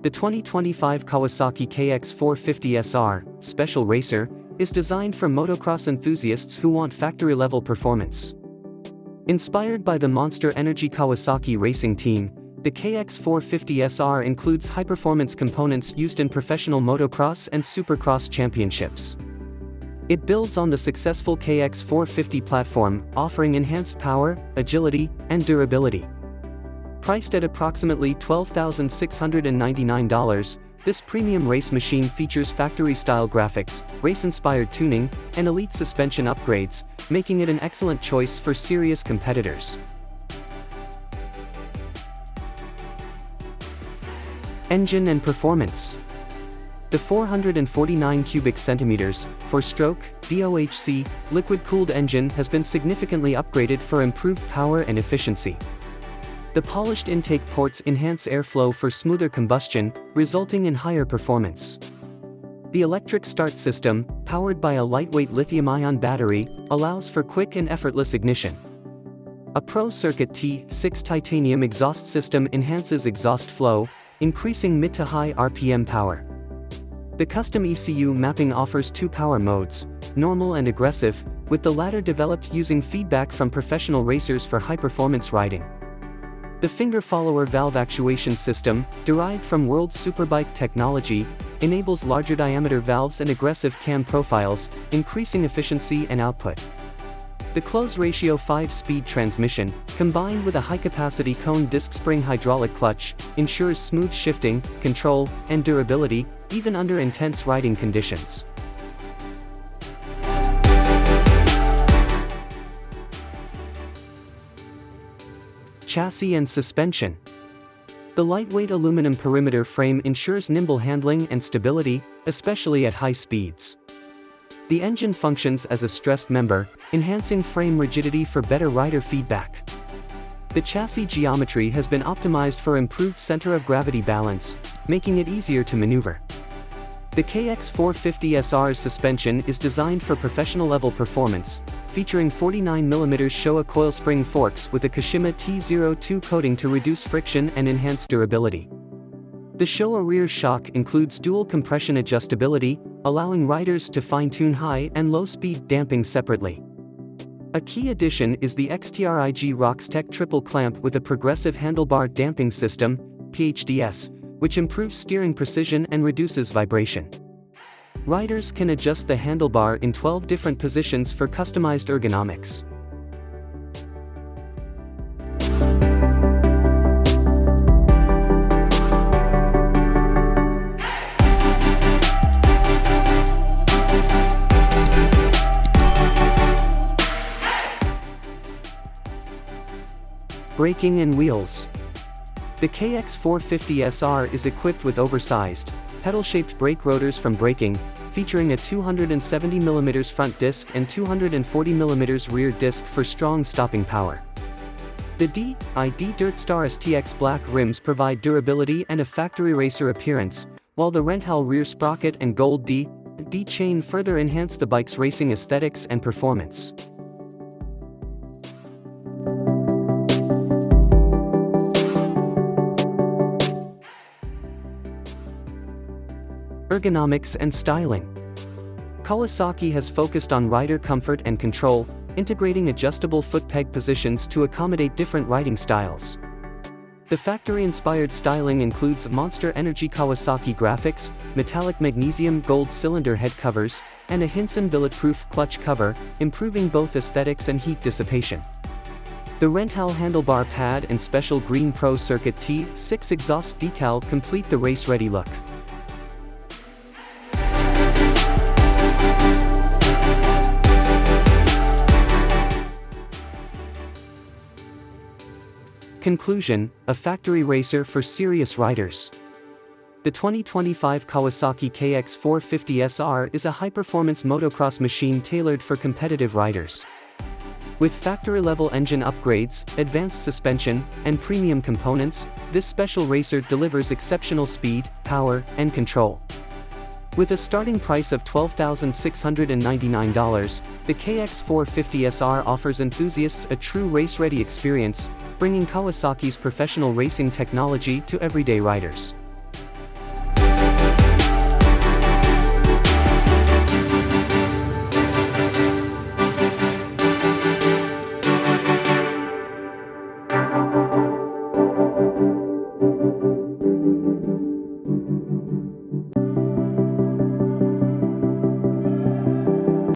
The 2025 Kawasaki KX450SR Special Racer is designed for motocross enthusiasts who want factory-level performance. Inspired by the Monster Energy Kawasaki racing team, the KX450SR includes high-performance components used in professional motocross and supercross championships. It builds on the successful KX450 platform, offering enhanced power, agility, and durability. Priced at approximately $12,699, this premium race machine features factory-style graphics, race-inspired tuning, and elite suspension upgrades, making it an excellent choice for serious competitors. Engine and performance. The 449 cubic centimeters, 4-stroke, DOHC, liquid-cooled engine has been significantly upgraded for improved power and efficiency. The polished intake ports enhance airflow for smoother combustion, resulting in higher performance. The electric start system, powered by a lightweight lithium-ion battery, allows for quick and effortless ignition. A Pro Circuit T6 titanium exhaust system enhances exhaust flow, increasing mid to high RPM power. The custom ECU mapping offers two power modes, normal and aggressive, with the latter developed using feedback from professional racers for high-performance riding. The finger follower valve actuation system, derived from World Superbike technology, enables larger diameter valves and aggressive cam profiles, increasing efficiency and output. The close-ratio 5-speed transmission, combined with a high-capacity cone disc spring hydraulic clutch, ensures smooth shifting, control, and durability, even under intense riding conditions. Chassis and suspension. The lightweight aluminum perimeter frame ensures nimble handling and stability, especially at high speeds. The engine functions as a stressed member, enhancing frame rigidity for better rider feedback. The chassis geometry has been optimized for improved center of gravity balance, making it easier to maneuver. The KX450SR's suspension is designed for professional-level performance, featuring 49mm Showa coil-spring forks with a Kashima T02 coating to reduce friction and enhance durability. The Showa rear shock includes dual compression adjustability, allowing riders to fine-tune high and low-speed damping separately. A key addition is the XTRIG ROCS-Tech triple clamp with a progressive handlebar damping system, PHDS, which improves steering precision and reduces vibration. Riders can adjust the handlebar in 12 different positions for customized ergonomics. Braking and wheels. The KX450SR is equipped with oversized, pedal-shaped brake rotors from braking, featuring a 270mm front disc and 240mm rear disc for strong stopping power. The D.I.D DirtStar ST-X black rims provide durability and a factory racer appearance, while the Renthal rear sprocket and gold D.I.D chain further enhance the bike's racing aesthetics and performance. Ergonomics and styling. Kawasaki has focused on rider comfort and control, integrating adjustable foot peg positions to accommodate different riding styles. The factory-inspired styling includes Monster Energy Kawasaki graphics, metallic magnesium gold cylinder head covers, and a Hinson Billetproof clutch cover, improving both aesthetics and heat dissipation. The Renthal handlebar pad and special green Pro Circuit T6 exhaust decal complete the race-ready look. Conclusion: a factory racer for serious riders. The 2025 Kawasaki KX450SR is a high-performance motocross machine tailored for competitive riders. With factory-level engine upgrades, advanced suspension, and premium components, this special racer delivers exceptional speed, power, and control. With a starting price of $12,699, the KX450SR offers enthusiasts a true race-ready experience, bringing Kawasaki's professional racing technology to everyday riders.